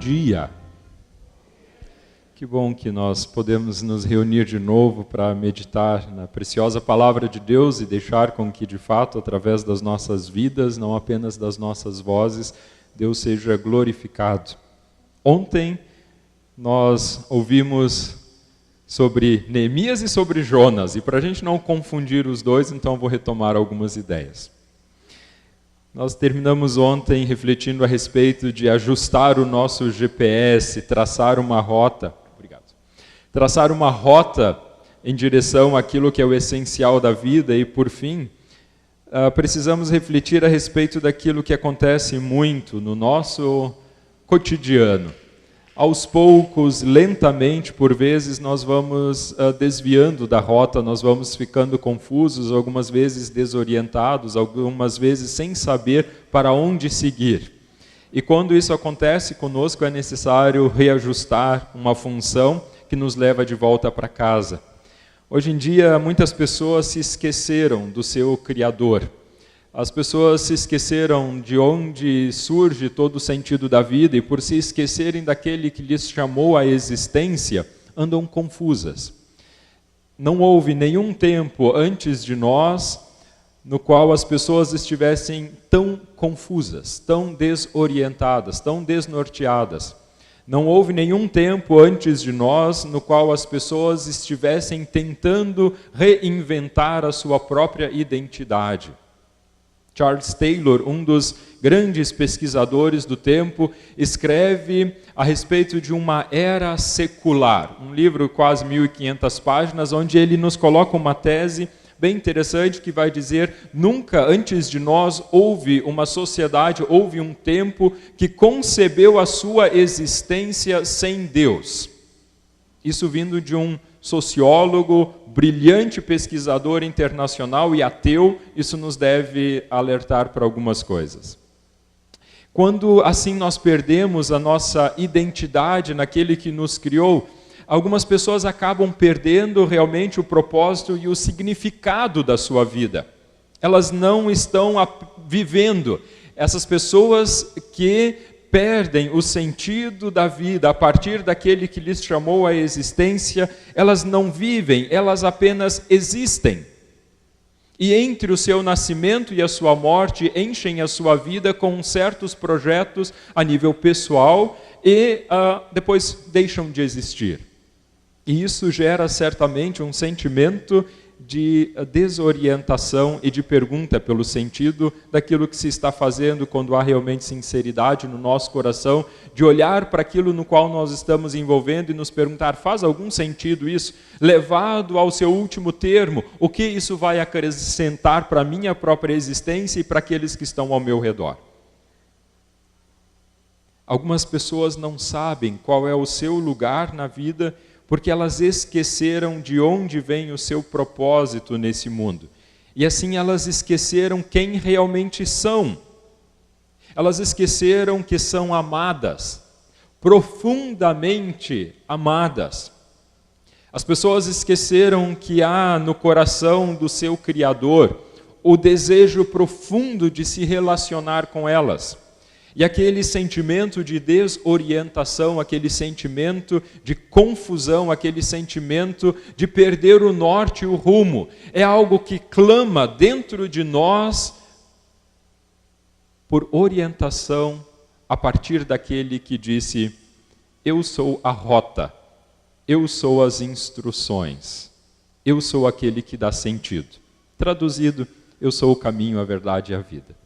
dia! Que bom que nós podemos nos reunir de novo para meditar na preciosa palavra de Deus e deixar com que, de fato, através das nossas vidas, não apenas das nossas vozes, Deus seja glorificado. Ontem nós ouvimos sobre Neemias e sobre Jonas, e para a gente não confundir os dois, então vou retomar algumas ideias. Nós terminamos ontem refletindo a respeito de ajustar o nosso GPS, traçar uma rota em direção àquilo que é o essencial da vida e, por fim, precisamos refletir a respeito daquilo que acontece muito no nosso cotidiano. Aos poucos, lentamente, por vezes, nós vamos desviando da rota, nós vamos ficando confusos, algumas vezes desorientados, algumas vezes sem saber para onde seguir. E quando isso acontece conosco, é necessário reajustar uma função que nos leva de volta para casa. Hoje em dia, muitas pessoas se esqueceram do seu Criador. As pessoas se esqueceram de onde surge todo o sentido da vida e, por se esquecerem daquele que lhes chamou à existência, andam confusas. Não houve nenhum tempo antes de nós no qual as pessoas estivessem tão confusas, tão desorientadas, tão desnorteadas. Não houve nenhum tempo antes de nós no qual as pessoas estivessem tentando reinventar a sua própria identidade. Charles Taylor, um dos grandes pesquisadores do tempo, escreve a respeito de uma era secular, um livro quase 1.500 páginas, onde ele nos coloca uma tese bem interessante que vai dizer: nunca antes de nós houve uma sociedade, houve um tempo que concebeu a sua existência sem Deus. Isso vindo de um sociólogo, brilhante pesquisador internacional e ateu, isso nos deve alertar para algumas coisas. Quando assim nós perdemos a nossa identidade naquele que nos criou, algumas pessoas acabam perdendo realmente o propósito e o significado da sua vida. Elas não estão vivendo. Essas pessoas que perdem o sentido da vida a partir daquele que lhes chamou à existência, elas não vivem, elas apenas existem. E entre o seu nascimento e a sua morte, enchem a sua vida com certos projetos a nível pessoal e depois deixam de existir. E isso gera certamente um sentimento de desorientação e de pergunta pelo sentido daquilo que se está fazendo, quando há realmente sinceridade no nosso coração, de olhar para aquilo no qual nós estamos envolvendo e nos perguntar: faz algum sentido isso? Levado ao seu último termo, o que isso vai acrescentar para a minha própria existência e para aqueles que estão ao meu redor? Algumas pessoas não sabem qual é o seu lugar na vida, porque elas esqueceram de onde vem o seu propósito nesse mundo. E assim elas esqueceram quem realmente são. Elas esqueceram que são amadas, profundamente amadas. As pessoas esqueceram que há no coração do seu Criador o desejo profundo de se relacionar com elas. E aquele sentimento de desorientação, aquele sentimento de confusão, aquele sentimento de perder o norte e o rumo, é algo que clama dentro de nós por orientação a partir daquele que disse: eu sou a rota, eu sou as instruções, eu sou aquele que dá sentido. Traduzido, eu sou o caminho, a verdade e a vida.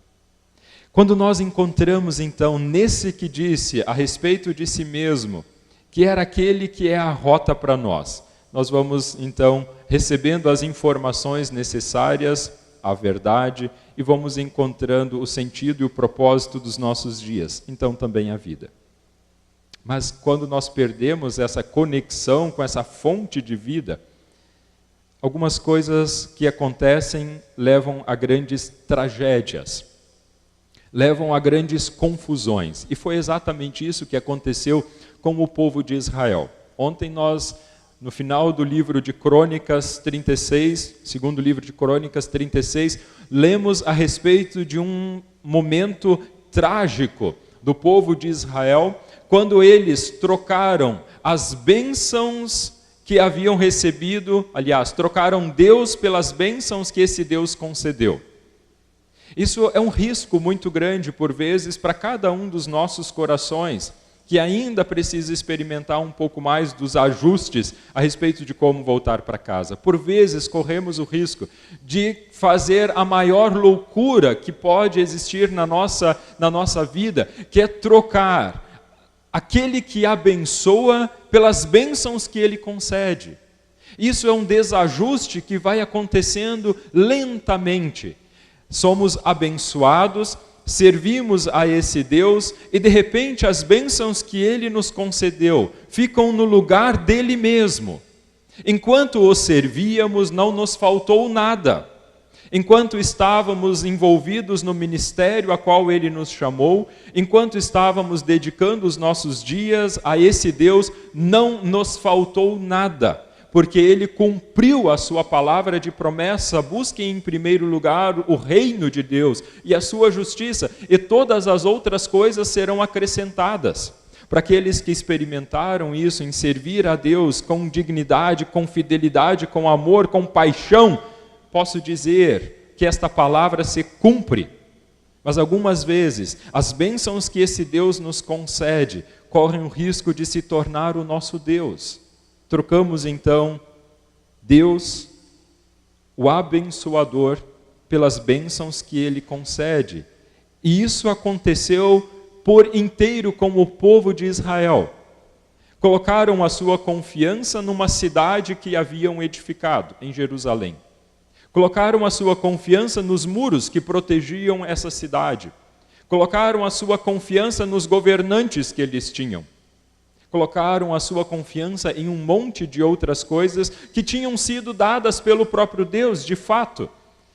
Quando nós encontramos, então, nesse que disse a respeito de si mesmo, que era aquele que é a rota para nós, nós vamos, então, recebendo as informações necessárias, a verdade, e vamos encontrando o sentido e o propósito dos nossos dias, então também a vida. Mas quando nós perdemos essa conexão com essa fonte de vida, algumas coisas que acontecem levam a grandes tragédias, levam a grandes confusões. E foi exatamente isso que aconteceu com o povo de Israel. Ontem nós, no final do livro de Crônicas 36, segundo livro de Crônicas 36, lemos a respeito de um momento trágico do povo de Israel, quando eles trocaram as bênçãos que haviam recebido, aliás, trocaram Deus pelas bênçãos que esse Deus concedeu. Isso é um risco muito grande, por vezes, para cada um dos nossos corações, que ainda precisa experimentar um pouco mais dos ajustes a respeito de como voltar para casa. Por vezes, corremos o risco de fazer a maior loucura que pode existir na nossa vida, que é trocar aquele que abençoa pelas bênçãos que ele concede. Isso é um desajuste que vai acontecendo lentamente. Somos abençoados, servimos a esse Deus e de repente as bênçãos que Ele nos concedeu ficam no lugar dele mesmo. Enquanto o servíamos, não nos faltou nada. Enquanto estávamos envolvidos no ministério a qual Ele nos chamou, enquanto estávamos dedicando os nossos dias a esse Deus, não nos faltou nada. Porque Ele cumpriu a sua palavra de promessa: busquem em primeiro lugar o reino de Deus e a sua justiça, e todas as outras coisas serão acrescentadas. Para aqueles que experimentaram isso, em servir a Deus com dignidade, com fidelidade, com amor, com paixão, posso dizer que esta palavra se cumpre. Mas algumas vezes, as bênçãos que esse Deus nos concede correm o risco de se tornar o nosso Deus. Trocamos então Deus, o abençoador, pelas bênçãos que Ele concede. E isso aconteceu por inteiro com o povo de Israel. Colocaram a sua confiança numa cidade que haviam edificado, em Jerusalém. Colocaram a sua confiança nos muros que protegiam essa cidade. Colocaram a sua confiança nos governantes que eles tinham. Colocaram a sua confiança em um monte de outras coisas que tinham sido dadas pelo próprio Deus, de fato,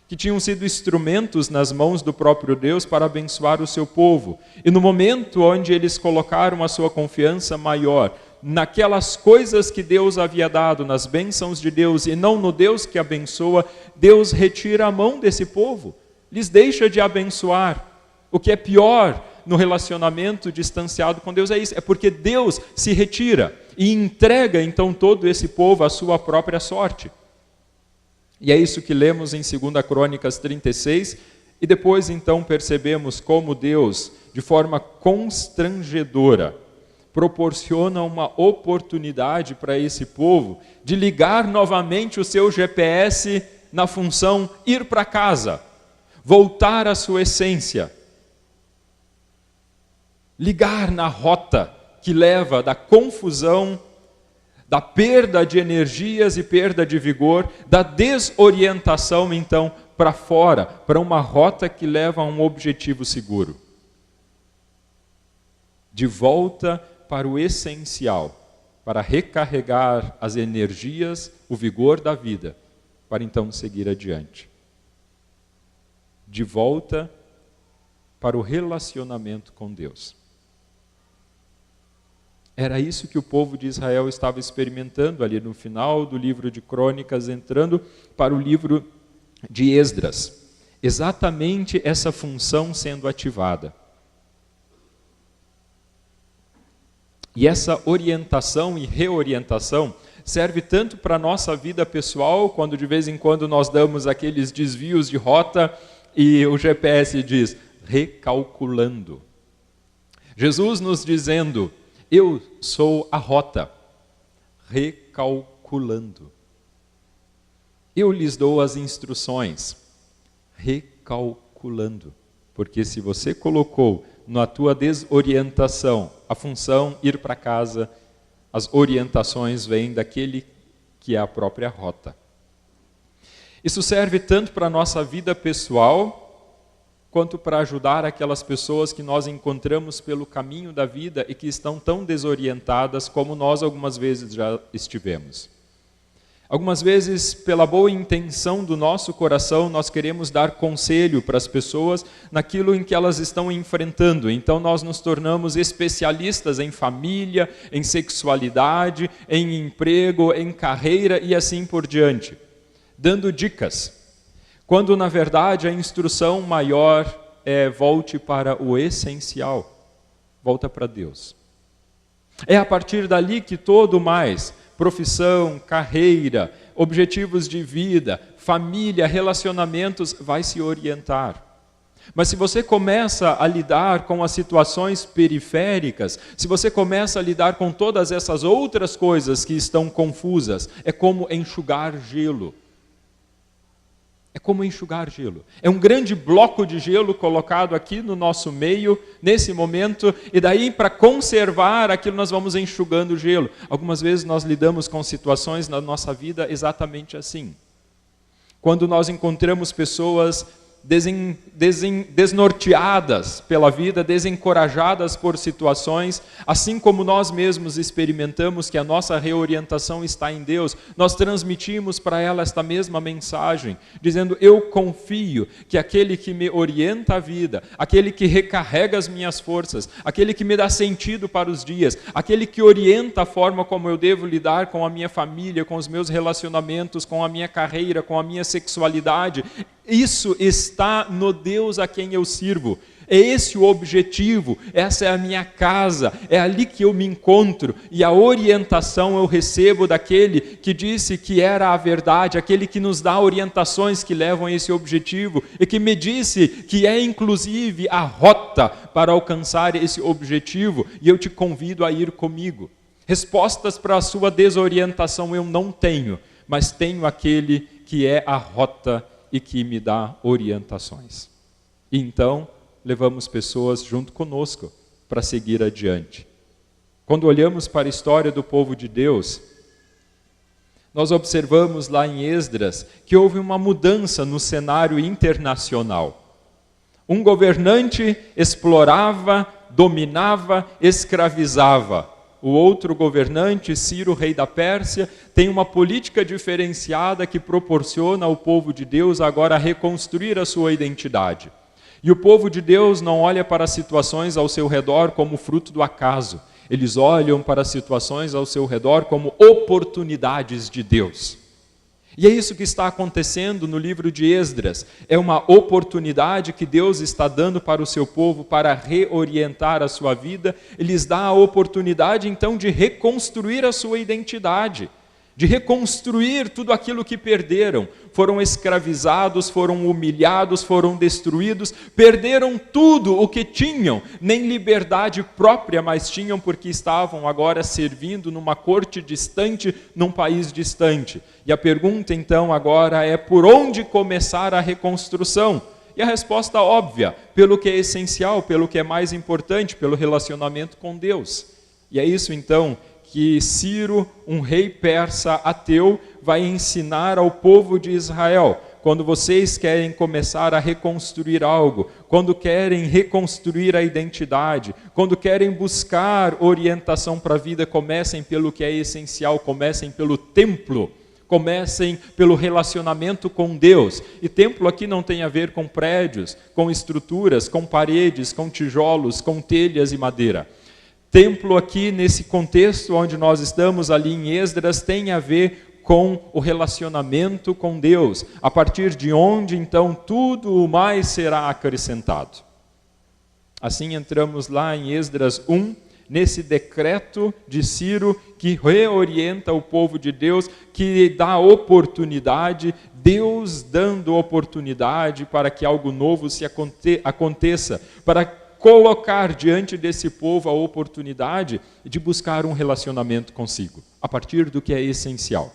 que tinham sido instrumentos nas mãos do próprio Deus para abençoar o seu povo. E no momento onde eles colocaram a sua confiança maior naquelas coisas que Deus havia dado, nas bênçãos de Deus, e não no Deus que abençoa, Deus retira a mão desse povo, lhes deixa de abençoar. O que é pior no relacionamento distanciado com Deus é isso, é porque Deus se retira e entrega então todo esse povo à sua própria sorte. E é isso que lemos em 2 Crônicas 36, e depois então percebemos como Deus, de forma constrangedora, proporciona uma oportunidade para esse povo de ligar novamente o seu GPS na função ir para casa, voltar à sua essência. Ligar na rota que leva da confusão, da perda de energias e perda de vigor, da desorientação, então, para fora, para uma rota que leva a um objetivo seguro. De volta para o essencial, para recarregar as energias, o vigor da vida, para então seguir adiante. De volta para o relacionamento com Deus. Era isso que o povo de Israel estava experimentando ali no final do livro de Crônicas, entrando para o livro de Esdras. Exatamente essa função sendo ativada. E essa orientação e reorientação serve tanto para a nossa vida pessoal, quando de vez em quando nós damos aqueles desvios de rota e o GPS diz, recalculando. Jesus nos dizendo, eu sou a rota, recalculando. Eu lhes dou as instruções, recalculando. Porque se você colocou na tua desorientação a função ir para casa, as orientações vêm daquele que é a própria rota. Isso serve tanto para a nossa vida pessoal, quanto para ajudar aquelas pessoas que nós encontramos pelo caminho da vida e que estão tão desorientadas como nós algumas vezes já estivemos. Algumas vezes, pela boa intenção do nosso coração, nós queremos dar conselho para as pessoas naquilo em que elas estão enfrentando. Então nós nos tornamos especialistas em família, em sexualidade, em emprego, em carreira e assim por diante, dando dicas. Quando, na verdade, a instrução maior é volte para o essencial, volta para Deus. É a partir dali que todo mais, profissão, carreira, objetivos de vida, família, relacionamentos, vai se orientar. Mas se você começa a lidar com as situações periféricas, se você começa a lidar com todas essas outras coisas que estão confusas, é como enxugar gelo. É como enxugar gelo. É um grande bloco de gelo colocado aqui no nosso meio, nesse momento, e daí para conservar aquilo nós vamos enxugando o gelo. Algumas vezes nós lidamos com situações na nossa vida exatamente assim. Quando nós encontramos pessoas desnorteadas pela vida, desencorajadas por situações, assim como nós mesmos experimentamos que a nossa reorientação está em Deus, nós transmitimos para ela esta mesma mensagem, dizendo: eu confio que aquele que me orienta a vida, aquele que recarrega as minhas forças, aquele que me dá sentido para os dias, aquele que orienta a forma como eu devo lidar com a minha família, com os meus relacionamentos, com a minha carreira, com a minha sexualidade, isso está no Deus a quem eu sirvo. É esse o objetivo, essa é a minha casa, é ali que eu me encontro, e a orientação eu recebo daquele que disse que era a verdade, aquele que nos dá orientações que levam a esse objetivo, e que me disse que é inclusive a rota para alcançar esse objetivo, e eu te convido a ir comigo. Respostas para a sua desorientação eu não tenho, mas tenho aquele que é a rota e que me dá orientações. E então, levamos pessoas junto conosco para seguir adiante. Quando olhamos para a história do povo de Deus, nós observamos lá em Esdras que houve uma mudança no cenário internacional. Um governante explorava, dominava, escravizava. O outro governante, Ciro, rei da Pérsia, tem uma política diferenciada que proporciona ao povo de Deus agora reconstruir a sua identidade. E o povo de Deus não olha para as situações ao seu redor como fruto do acaso. Eles olham para as situações ao seu redor como oportunidades de Deus. E é isso que está acontecendo no livro de Esdras. É uma oportunidade que Deus está dando para o seu povo para reorientar a sua vida. Ele lhes dá a oportunidade, então, de reconstruir a sua identidade, de reconstruir tudo aquilo que perderam. Foram escravizados, foram humilhados, foram destruídos, perderam tudo o que tinham, nem liberdade própria mais tinham, porque estavam agora servindo numa corte distante, num país distante. E a pergunta então agora é: por onde começar a reconstrução? E a resposta óbvia: pelo que é essencial, pelo que é mais importante, pelo relacionamento com Deus. E é isso então que Ciro, um rei persa ateu, vai ensinar ao povo de Israel. Quando vocês querem começar a reconstruir algo, quando querem reconstruir a identidade, quando querem buscar orientação para a vida, comecem pelo que é essencial, comecem pelo templo, comecem pelo relacionamento com Deus. E templo aqui não tem a ver com prédios, com estruturas, com paredes, com tijolos, com telhas e madeira. Templo aqui, nesse contexto onde nós estamos ali em Esdras, tem a ver com o relacionamento com Deus, a partir de onde então tudo o mais será acrescentado. Assim entramos lá em Esdras 1, nesse decreto de Ciro que reorienta o povo de Deus, que dá oportunidade, Deus dando oportunidade para que algo novo se aconteça, para colocar diante desse povo a oportunidade de buscar um relacionamento consigo, a partir do que é essencial.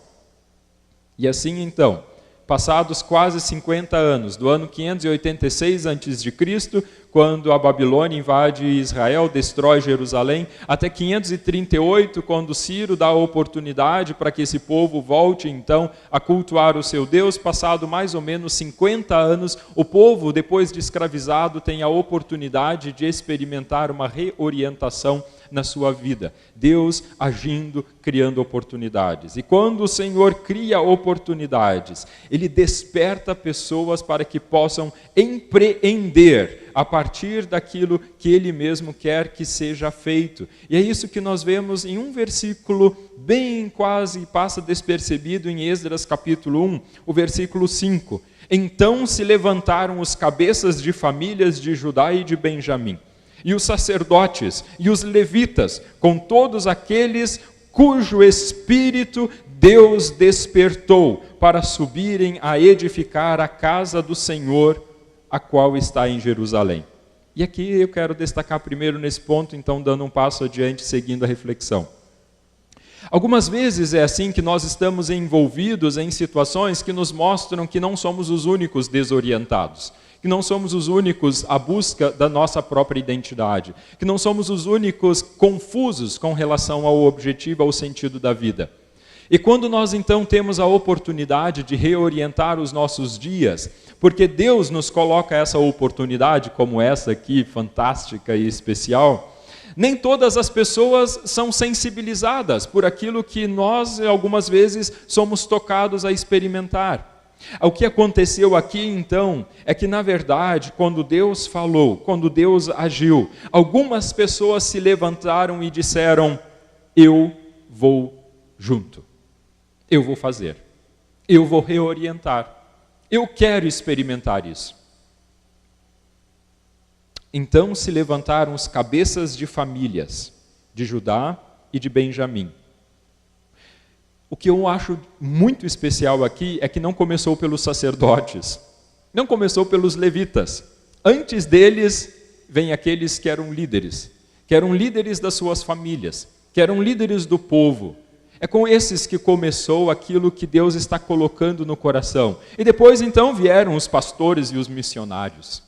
E assim então, passados quase 50 anos, do ano 586 a.C., quando a Babilônia invade Israel, destrói Jerusalém, até 538, quando Ciro dá a oportunidade para que esse povo volte então a cultuar o seu Deus, passado mais ou menos 50 anos, o povo, depois de escravizado, tem a oportunidade de experimentar uma reorientação na sua vida. Deus agindo, criando oportunidades. E quando o Senhor cria oportunidades, Ele desperta pessoas para que possam empreender a partir daquilo que Ele mesmo quer que seja feito. E é isso que nós vemos em um versículo bem quase passa despercebido em Esdras capítulo 1, o versículo 5. Então se levantaram os cabeças de famílias de Judá e de Benjamim, e os sacerdotes, e os levitas, com todos aqueles cujo espírito Deus despertou para subirem a edificar a casa do Senhor, a qual está em Jerusalém. E aqui eu quero destacar primeiro nesse ponto, então dando um passo adiante, seguindo a reflexão. Algumas vezes é assim que nós estamos envolvidos em situações que nos mostram que não somos os únicos desorientados, que não somos os únicos à busca da nossa própria identidade, que não somos os únicos confusos com relação ao objetivo, ao sentido da vida. E quando nós então temos a oportunidade de reorientar os nossos dias, porque Deus nos coloca essa oportunidade, como essa aqui, fantástica e especial, nem todas as pessoas são sensibilizadas por aquilo que nós, algumas vezes, somos tocados a experimentar. O que aconteceu aqui, então, é que, na verdade, quando Deus falou, quando Deus agiu, algumas pessoas se levantaram e disseram: eu vou junto, eu vou fazer, eu vou reorientar, eu quero experimentar isso. Então se levantaram os cabeças de famílias de Judá e de Benjamim. O que eu acho muito especial aqui é que não começou pelos sacerdotes, não começou pelos levitas. Antes deles, vem aqueles que eram líderes das suas famílias, que eram líderes do povo. É com esses que começou aquilo que Deus está colocando no coração. E depois, então, vieram os pastores e os missionários.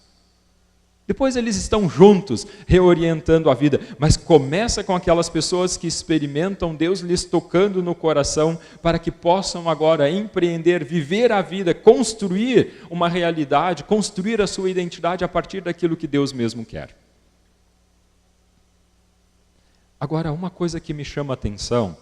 Depois eles estão juntos, reorientando a vida, mas começa com aquelas pessoas que experimentam Deus lhes tocando no coração para que possam agora empreender, viver a vida, construir uma realidade, construir a sua identidade a partir daquilo que Deus mesmo quer. Agora, uma coisa que me chama a atenção,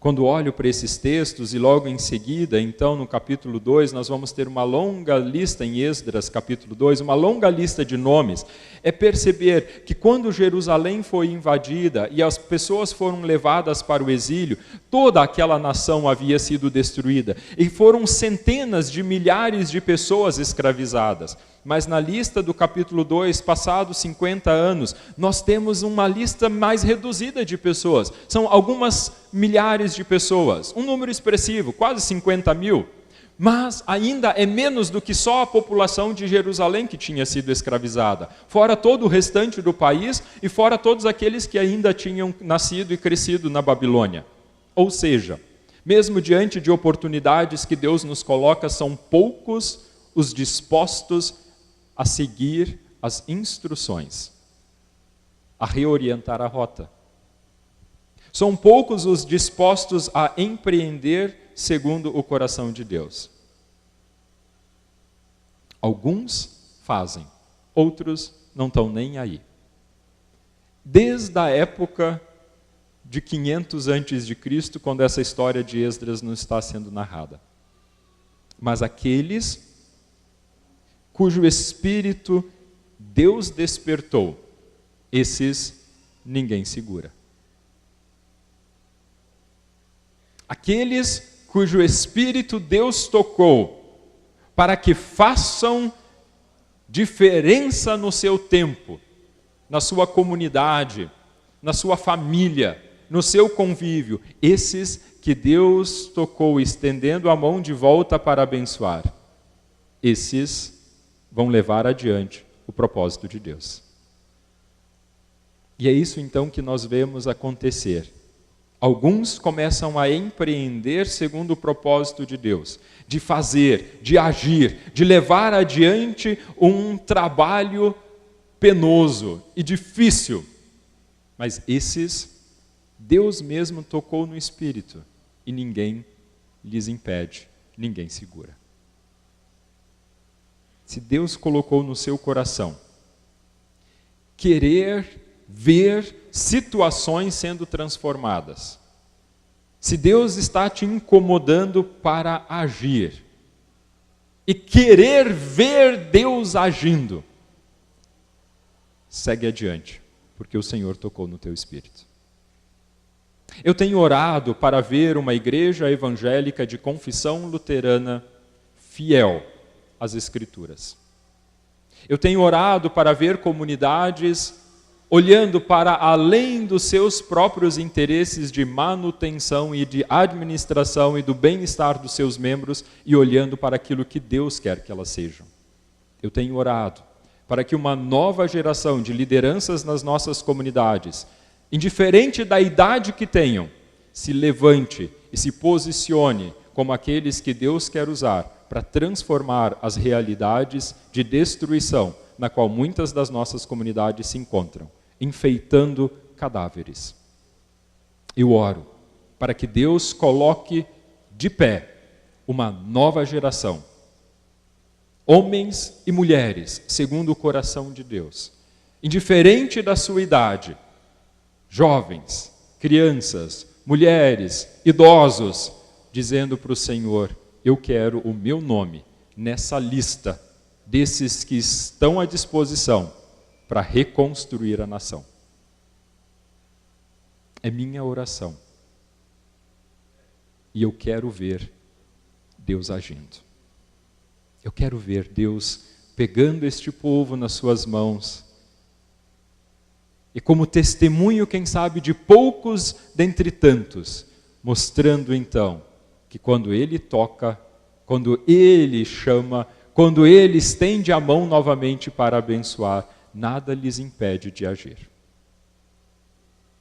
quando olho para esses textos e logo em seguida, então no capítulo 2, nós vamos ter uma longa lista em Esdras, capítulo 2, uma longa lista de nomes, é perceber que quando Jerusalém foi invadida e as pessoas foram levadas para o exílio, toda aquela nação havia sido destruída e foram centenas de milhares de pessoas escravizadas. Mas na lista do capítulo 2, passados 50 anos, nós temos uma lista mais reduzida de pessoas. São algumas milhares de pessoas, um número expressivo, quase 50 mil. Mas ainda é menos do que só a população de Jerusalém que tinha sido escravizada. Fora todo o restante do país e fora todos aqueles que ainda tinham nascido e crescido na Babilônia. Ou seja, mesmo diante de oportunidades que Deus nos coloca, são poucos os dispostos a seguir as instruções, a reorientar a rota. São poucos os dispostos a empreender segundo o coração de Deus. Alguns fazem, outros não estão nem aí. Desde a época de 500 a.C., quando essa história de Esdras nos está sendo narrada. Mas aqueles cujo espírito Deus despertou, esses ninguém segura. Aqueles cujo espírito Deus tocou para que façam diferença no seu tempo, na sua comunidade, na sua família, no seu convívio, esses que Deus tocou estendendo a mão de volta para abençoar, esses vão levar adiante o propósito de Deus. E é isso então que nós vemos acontecer. Alguns começam a empreender segundo o propósito de Deus, de fazer, de agir, de levar adiante um trabalho penoso e difícil. Mas esses, Deus mesmo tocou no espírito e ninguém lhes impede, ninguém segura. Se Deus colocou no seu coração querer ver situações sendo transformadas, se Deus está te incomodando para agir e querer ver Deus agindo, segue adiante, porque o Senhor tocou no teu espírito. Eu tenho orado para ver uma igreja evangélica de confissão luterana fiel às Escrituras. Eu tenho orado para ver comunidades olhando para além dos seus próprios interesses de manutenção e de administração e do bem-estar dos seus membros e olhando para aquilo que Deus quer que elas sejam. Eu tenho orado para que uma nova geração de lideranças nas nossas comunidades, indiferente da idade que tenham, se levante e se posicione como aqueles que Deus quer usar para transformar as realidades de destruição na qual muitas das nossas comunidades se encontram, enfeitando cadáveres. Eu oro para que Deus coloque de pé uma nova geração, homens e mulheres, segundo o coração de Deus, indiferente da sua idade, jovens, crianças, mulheres, idosos, dizendo para o Senhor: eu quero o meu nome nessa lista desses que estão à disposição para reconstruir a nação. É minha oração. E eu quero ver Deus agindo. Eu quero ver Deus pegando este povo nas suas mãos e como testemunho, quem sabe, de poucos dentre tantos, mostrando então que quando Ele toca, quando Ele chama, quando Ele estende a mão novamente para abençoar, nada lhes impede de agir.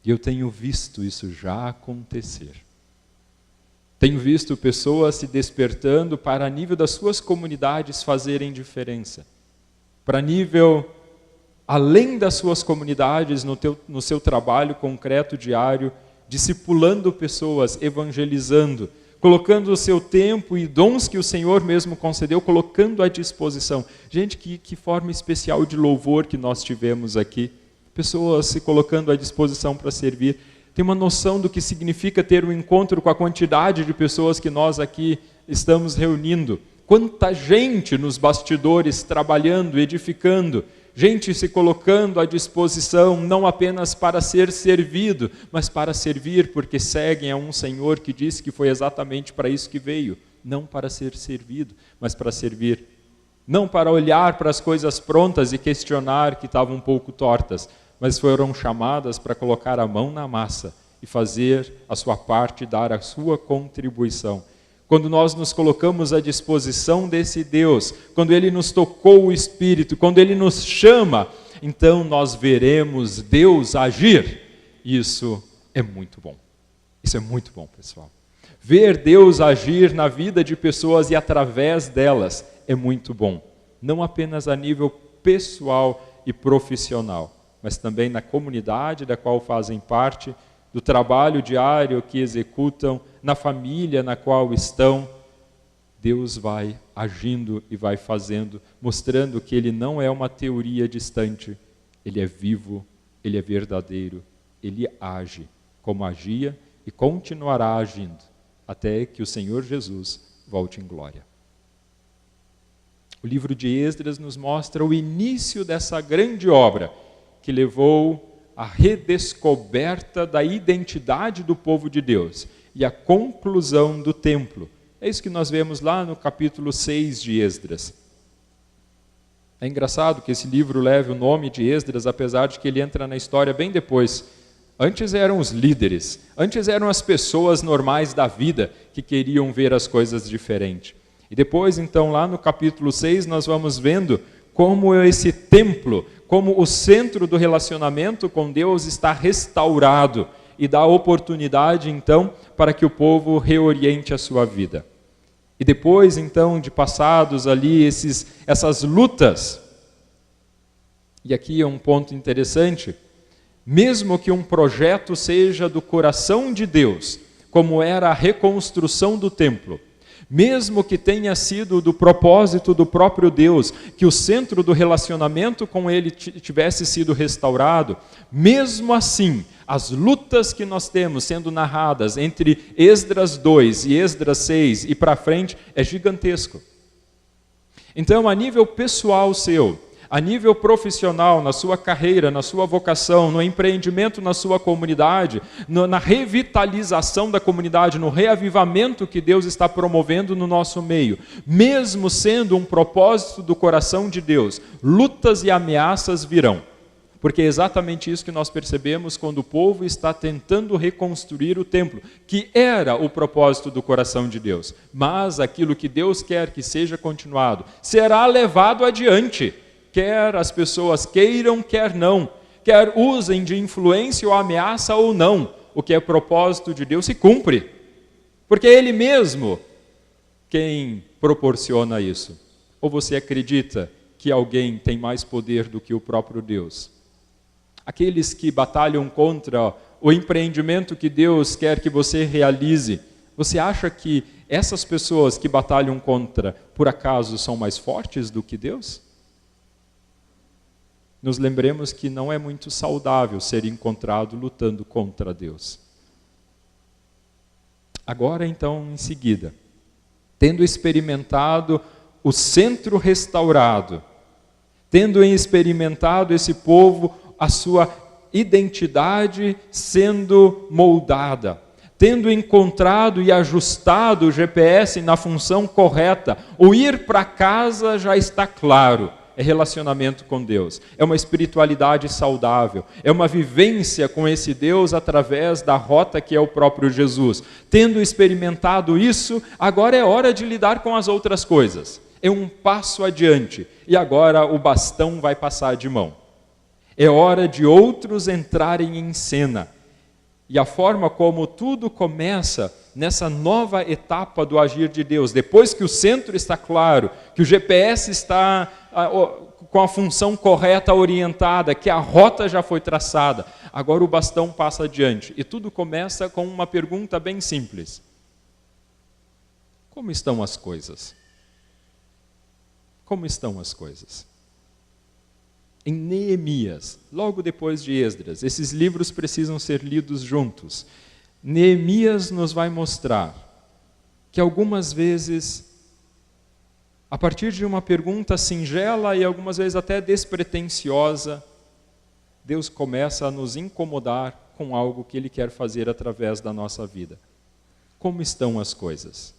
E eu tenho visto isso já acontecer. Tenho visto pessoas se despertando para a nível das suas comunidades fazerem diferença. Para nível, além das suas comunidades, no seu trabalho concreto diário, discipulando pessoas, evangelizando, colocando o seu tempo e dons que o Senhor mesmo concedeu, colocando à disposição. Gente, que forma especial de louvor que nós tivemos aqui. Pessoas se colocando à disposição para servir. Tem uma noção do que significa ter um encontro com a quantidade de pessoas que nós aqui estamos reunindo. Quanta gente nos bastidores trabalhando, edificando. Gente se colocando à disposição, não apenas para ser servido, mas para servir, porque seguem a um Senhor que disse que foi exatamente para isso que veio. Não para ser servido, mas para servir. Não para olhar para as coisas prontas e questionar que estavam um pouco tortas, mas foram chamadas para colocar a mão na massa e fazer a sua parte, dar a sua contribuição. Quando nós nos colocamos à disposição desse Deus, quando Ele nos tocou o Espírito, quando Ele nos chama, então nós veremos Deus agir. Isso é muito bom. Isso é muito bom, pessoal. Ver Deus agir na vida de pessoas e através delas é muito bom. Não apenas a nível pessoal e profissional, mas também na comunidade da qual fazem parte, do trabalho diário que executam, na família na qual estão. Deus vai agindo e vai fazendo, mostrando que Ele não é uma teoria distante, Ele é vivo, Ele é verdadeiro, Ele age como agia e continuará agindo, até que o Senhor Jesus volte em glória. O livro de Esdras nos mostra o início dessa grande obra, que levou à redescoberta da identidade do povo de Deus e à conclusão do templo. É isso que nós vemos lá no capítulo 6 de Esdras. É engraçado que esse livro leve o nome de Esdras, apesar de que ele entra na história bem depois. Antes eram os líderes, antes eram as pessoas normais da vida que queriam ver as coisas diferentes. E depois, então, lá no capítulo 6, nós vamos vendo como esse templo, como o centro do relacionamento com Deus está restaurado e dá oportunidade, então, para que o povo reoriente a sua vida. E depois, então, de passados ali essas lutas, e aqui é um ponto interessante, mesmo que um projeto seja do coração de Deus, como era a reconstrução do templo, mesmo que tenha sido do propósito do próprio Deus, que o centro do relacionamento com Ele tivesse sido restaurado, mesmo assim, as lutas que nós temos sendo narradas entre Esdras 2 e Esdras 6 e para frente é gigantesco. Então, a nível pessoal seu, a nível profissional, na sua carreira, na sua vocação, no empreendimento na sua comunidade, na revitalização da comunidade, no reavivamento que Deus está promovendo no nosso meio, mesmo sendo um propósito do coração de Deus, lutas e ameaças virão. Porque é exatamente isso que nós percebemos quando o povo está tentando reconstruir o templo, que era o propósito do coração de Deus. Mas aquilo que Deus quer que seja continuado, será levado adiante, quer as pessoas queiram, quer não, quer usem de influência ou ameaça ou não, o que é propósito de Deus se cumpre. Porque é Ele mesmo quem proporciona isso. Ou você acredita que alguém tem mais poder do que o próprio Deus? Aqueles que batalham contra o empreendimento que Deus quer que você realize, você acha que essas pessoas que batalham contra, por acaso, são mais fortes do que Deus? Nos lembremos que não é muito saudável ser encontrado lutando contra Deus. Agora, então, em seguida, tendo experimentado o centro restaurado, tendo experimentado esse povo, a sua identidade sendo moldada, tendo encontrado e ajustado o GPS na função correta, o ir para casa já está claro, é relacionamento com Deus, é uma espiritualidade saudável, é uma vivência com esse Deus através da rota que é o próprio Jesus. Tendo experimentado isso, agora é hora de lidar com as outras coisas. É um passo adiante, e agora o bastão vai passar de mão. É hora de outros entrarem em cena. E a forma como tudo começa nessa nova etapa do agir de Deus, depois que o centro está claro, que o GPS está com a função correta orientada, que a rota já foi traçada, agora o bastão passa adiante. E tudo começa com uma pergunta bem simples: como estão as coisas? Como estão as coisas? Em Neemias, logo depois de Esdras, esses livros precisam ser lidos juntos. Neemias nos vai mostrar que algumas vezes, a partir de uma pergunta singela e algumas vezes até despretensiosa, Deus começa a nos incomodar com algo que Ele quer fazer através da nossa vida. Como estão as coisas?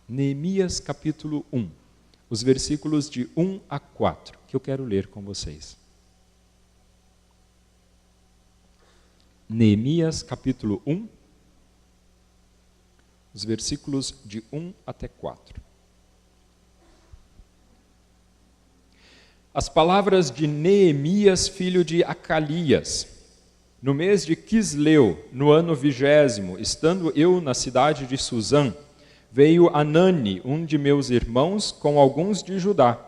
Neemias capítulo 1. Os versículos de 1 a 4, que eu quero ler com vocês. Neemias, capítulo 1, os versículos de 1 até 4. As palavras de Neemias, filho de Acalias. No mês de Quisleu, no ano 20º, estando eu na cidade de Suzã, veio Anani, um de meus irmãos, com alguns de Judá.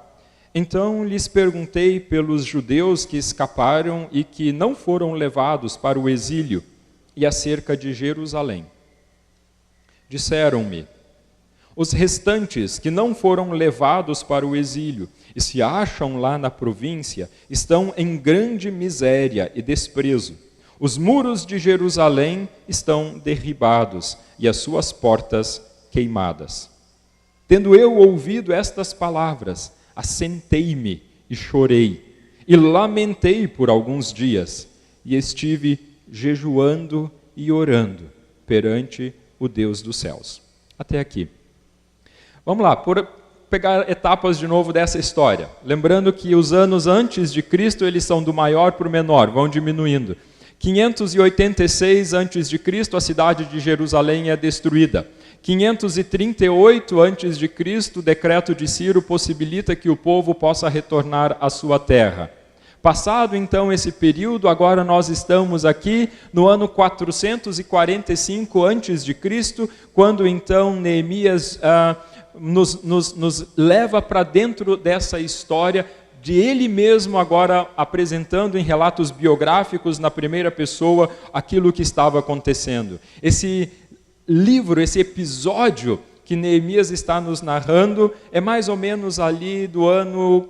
Então lhes perguntei pelos judeus que escaparam e que não foram levados para o exílio, e acerca de Jerusalém. Disseram-me: os restantes que não foram levados para o exílio e se acham lá na província, estão em grande miséria e desprezo. Os muros de Jerusalém estão derribados e as suas portas queimadas. Tendo eu ouvido estas palavras, assentei-me e chorei, e lamentei por alguns dias, e estive jejuando e orando perante o Deus dos céus. Até aqui. Vamos lá, pegar etapas de novo dessa história. Lembrando que os anos antes de Cristo, eles são do maior para o menor, vão diminuindo. 586 a.C., a cidade de Jerusalém é destruída. 538 a.C., o decreto de Ciro possibilita que o povo possa retornar à sua terra. Passado então esse período, agora nós estamos aqui no ano 445 a.C., quando então Neemias nos leva para dentro dessa história, de ele mesmo agora apresentando em relatos biográficos na primeira pessoa aquilo que estava acontecendo. Esse livro, esse episódio que Neemias está nos narrando é mais ou menos ali do ano,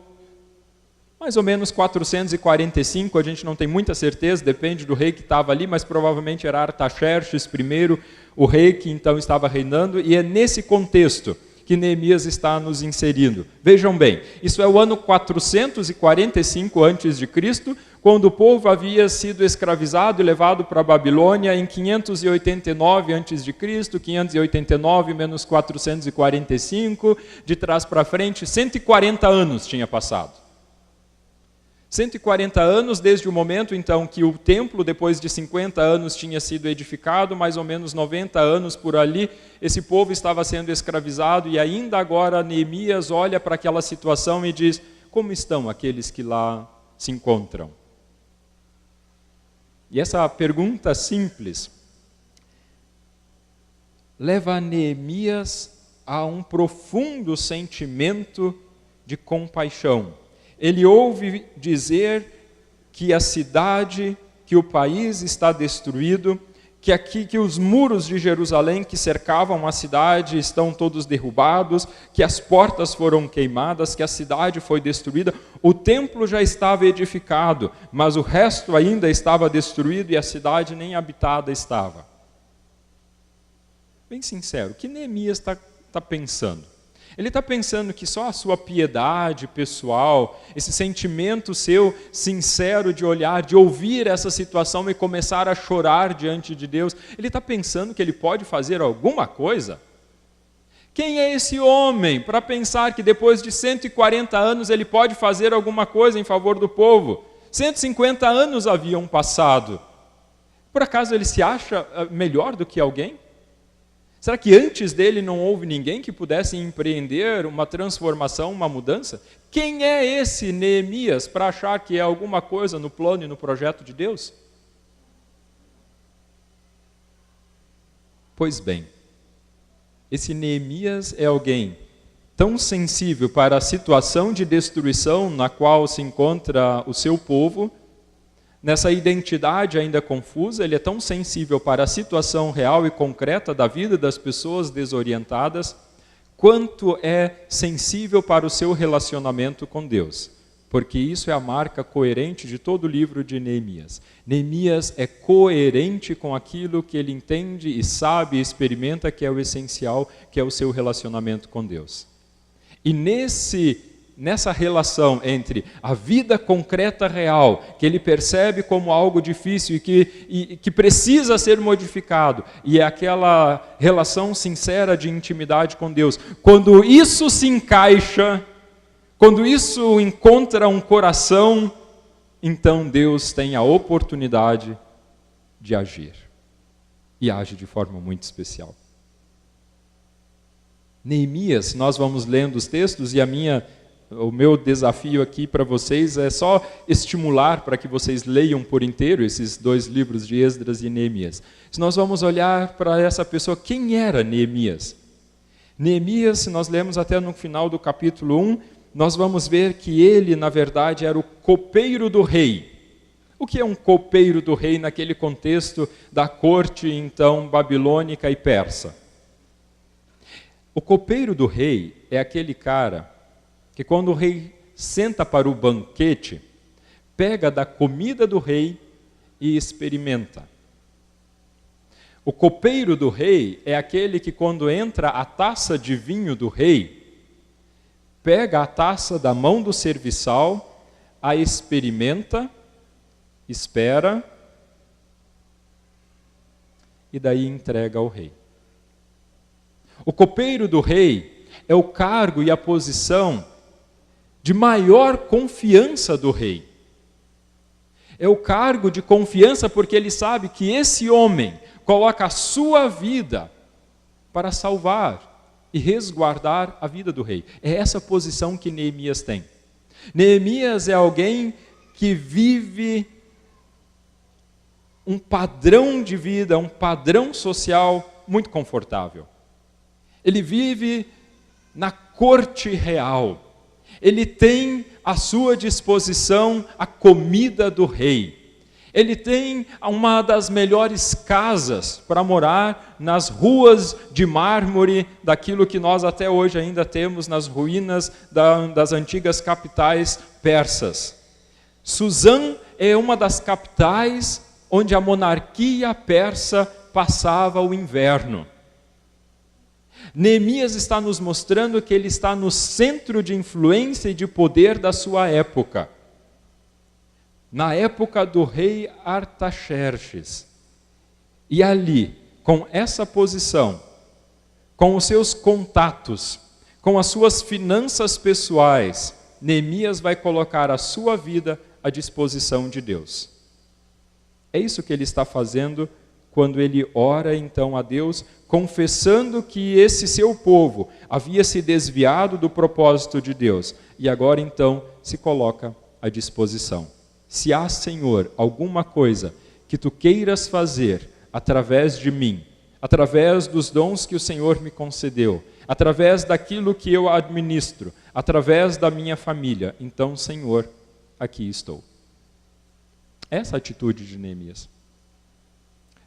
mais ou menos 445, a gente não tem muita certeza, depende do rei que estava ali, mas provavelmente era Artaxerxes I, o rei que então estava reinando, e é nesse contexto que Neemias está nos inserindo. Vejam bem, isso é o ano 445 a.C., quando o povo havia sido escravizado e levado para a Babilônia em 589 a.C., 589 menos 445, de trás para frente, 140 anos tinha passado. 140 anos desde o momento, então, que o templo, depois de 50 anos, tinha sido edificado, mais ou menos 90 anos por ali, esse povo estava sendo escravizado, e ainda agora Neemias olha para aquela situação e diz: como estão aqueles que lá se encontram? E essa pergunta simples leva Neemias a um profundo sentimento de compaixão. Ele ouve dizer que a cidade, que o país está destruído, que os muros de Jerusalém que cercavam a cidade estão todos derrubados, que as portas foram queimadas, que a cidade foi destruída. O templo já estava edificado, mas o resto ainda estava destruído e a cidade nem habitada estava. Bem sincero, o que Neemias está pensando? Ele está pensando que só a sua piedade pessoal, esse sentimento seu sincero de olhar, de ouvir essa situação e começar a chorar diante de Deus, ele está pensando que ele pode fazer alguma coisa? Quem é esse homem para pensar que depois de 140 anos ele pode fazer alguma coisa em favor do povo? 150 anos haviam passado. Por acaso ele se acha melhor do que alguém? Será que antes dele não houve ninguém que pudesse empreender uma transformação, uma mudança? Quem é esse Neemias para achar que é alguma coisa no plano e no projeto de Deus? Pois bem, esse Neemias é alguém tão sensível para a situação de destruição na qual se encontra o seu povo, nessa identidade ainda confusa, ele é tão sensível para a situação real e concreta da vida das pessoas desorientadas, quanto é sensível para o seu relacionamento com Deus. Porque isso é a marca coerente de todo o livro de Neemias. Neemias é coerente com aquilo que ele entende e sabe e experimenta que é o essencial, que é o seu relacionamento com Deus. E nessa relação entre a vida concreta real, que ele percebe como algo difícil e que precisa ser modificado, e é aquela relação sincera de intimidade com Deus, quando isso se encaixa, quando isso encontra um coração, então Deus tem a oportunidade de agir. E age de forma muito especial. Neemias, nós vamos lendo os textos e o meu desafio aqui para vocês é só estimular para que vocês leiam por inteiro esses dois livros de Esdras e Neemias. Se nós vamos olhar para essa pessoa, quem era Neemias? Neemias, se nós lemos até no final do capítulo 1, nós vamos ver que ele, na verdade, era o copeiro do rei. O que é um copeiro do rei naquele contexto da corte, então, babilônica e persa? O copeiro do rei é aquele cara que quando o rei senta para o banquete, pega da comida do rei e experimenta. O copeiro do rei é aquele que quando entra a taça de vinho do rei, pega a taça da mão do serviçal, a experimenta, espera e daí entrega ao rei. O copeiro do rei é o cargo e a posição de maior confiança do rei. É o cargo de confiança porque ele sabe que esse homem coloca a sua vida para salvar e resguardar a vida do rei. É essa posição que Neemias tem. Neemias é alguém que vive um padrão de vida, um padrão social muito confortável. Ele vive na corte real. Ele tem à sua disposição a comida do rei. Ele tem uma das melhores casas para morar nas ruas de mármore daquilo que nós até hoje ainda temos nas ruínas das antigas capitais persas. Suzã é uma das capitais onde a monarquia persa passava o inverno. Neemias está nos mostrando que ele está no centro de influência e de poder da sua época. Na época do rei Artaxerxes. E ali, com essa posição, com os seus contatos, com as suas finanças pessoais, Neemias vai colocar a sua vida à disposição de Deus. É isso que ele está fazendo quando ele ora então a Deus, confessando que esse seu povo havia se desviado do propósito de Deus e agora então se coloca à disposição. Se há, Senhor, alguma coisa que tu queiras fazer através de mim, através dos dons que o Senhor me concedeu, através daquilo que eu administro, através da minha família, então, Senhor, aqui estou. Essa é a atitude de Neemias.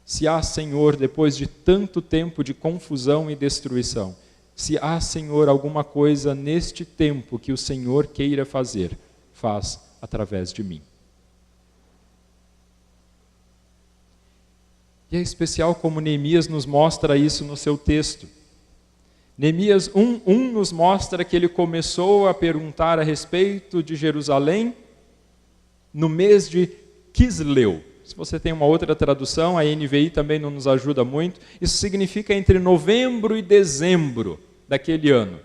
Se há, Senhor, depois de tanto tempo de confusão e destruição, se há, Senhor, alguma coisa neste tempo que o Senhor queira fazer, faz através de mim. E é especial como Neemias nos mostra isso no seu texto. Neemias 1:1 nos mostra que ele começou a perguntar a respeito de Jerusalém no mês de Quisleu. Se você tem uma outra tradução, a NVI também não nos ajuda muito. Isso significa entre novembro e dezembro daquele ano.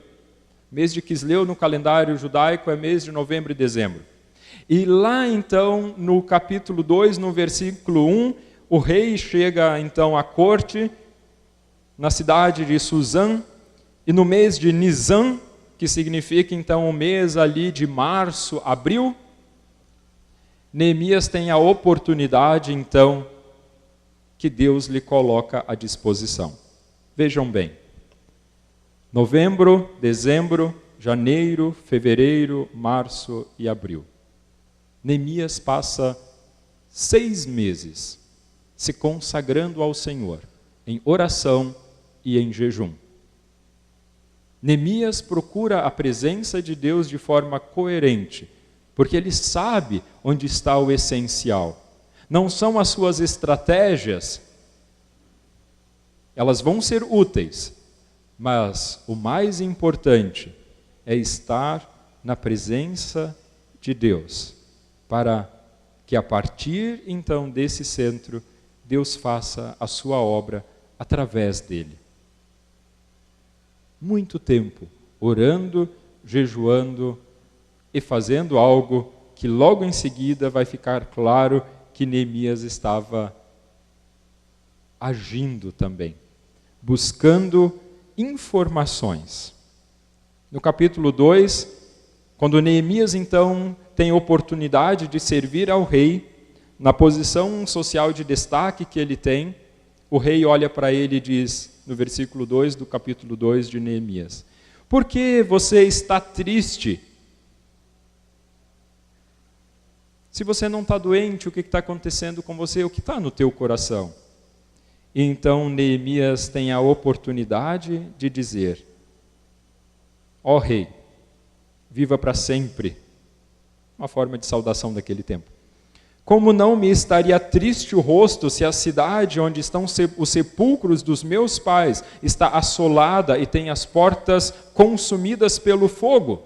Mês de Quisleu no calendário judaico é mês de novembro e dezembro. E lá então, no capítulo 2, no versículo 1, o rei chega então à corte, na cidade de Suzã, e no mês de Nisan, que significa então o mês ali de março, abril, Neemias tem a oportunidade, então, que Deus lhe coloca à disposição. Vejam bem, novembro, dezembro, janeiro, fevereiro, março e abril. Neemias passa 6 meses se consagrando ao Senhor, em oração e em jejum. Neemias procura a presença de Deus de forma coerente, porque ele sabe onde está o essencial. Não são as suas estratégias, elas vão ser úteis, mas o mais importante é estar na presença de Deus, para que a partir então desse centro, Deus faça a sua obra através dele. Muito tempo orando, jejuando e fazendo algo que logo em seguida vai ficar claro que Neemias estava agindo também, buscando informações. No capítulo 2, quando Neemias então tem oportunidade de servir ao rei, na posição social de destaque que ele tem, o rei olha para ele e diz, no versículo 2 do capítulo 2 de Neemias, por que você está triste? Se você não está doente, o que está acontecendo com você? O que está no teu coração? E então Neemias tem a oportunidade de dizer, ó rei, viva para sempre. Uma forma de saudação daquele tempo. Como não me estaria triste o rosto se a cidade onde estão os sepulcros dos meus pais está assolada e tem as portas consumidas pelo fogo?